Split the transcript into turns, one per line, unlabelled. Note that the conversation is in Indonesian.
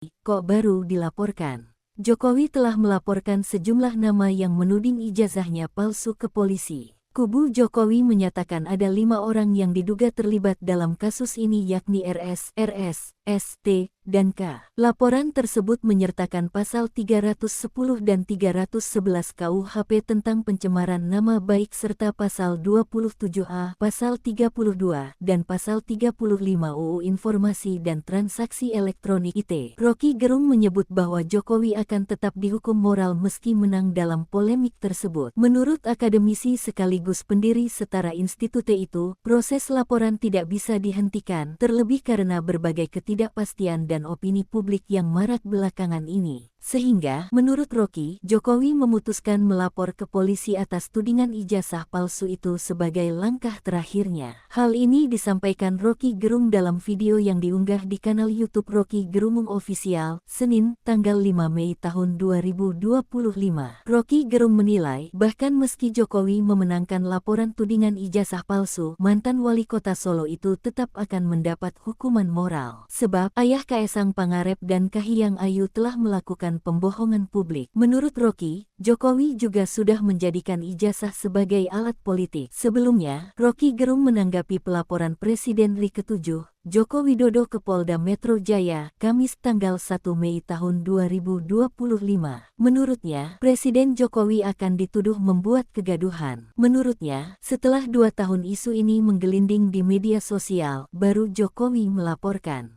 Kok baru dilaporkan? Jokowi telah melaporkan sejumlah nama yang menuding ijazahnya palsu ke polisi. Kubu Jokowi menyatakan ada 5 orang yang diduga terlibat dalam kasus ini yakni RS, ST, dan K. Laporan tersebut menyertakan pasal 310 dan 311 KUHP tentang pencemaran nama baik serta pasal 27A, pasal 32, dan pasal 35 UU Informasi dan Transaksi Elektronik ITE. Rocky Gerung menyebut bahwa Jokowi akan tetap dihukum moral meski menang dalam polemik tersebut. Menurut akademisi sekaligus pendiri Setara Institute itu, proses laporan tidak bisa dihentikan, terlebih karena berbagai ketidakpastian dan opini publik yang marak belakangan ini. Sehingga, menurut Rocky, Jokowi memutuskan melapor ke polisi atas tudingan ijazah palsu itu sebagai langkah terakhirnya. Hal ini disampaikan Rocky Gerung dalam video yang diunggah di kanal YouTube Rocky Gerung Official, Senin, tanggal 5 Mei tahun 2025. Rocky Gerung menilai, bahkan meski Jokowi memenangkan laporan tudingan ijazah palsu, mantan wali kota Solo itu tetap akan mendapat hukuman moral. Sebab, ayah Kaesang Pangarep dan Kahiyang Ayu telah melakukan pembohongan publik. Menurut Rocky, Jokowi juga sudah menjadikan ijazah sebagai alat politik. Sebelumnya, Rocky Gerung menanggapi pelaporan Presiden RI ke-7, Joko Widodo ke Polda Metro Jaya, Kamis tanggal 1 Mei tahun 2025. Menurutnya, Presiden Jokowi akan dituduh membuat kegaduhan. Menurutnya, setelah 2 tahun isu ini menggelinding di media sosial, baru Jokowi melaporkan.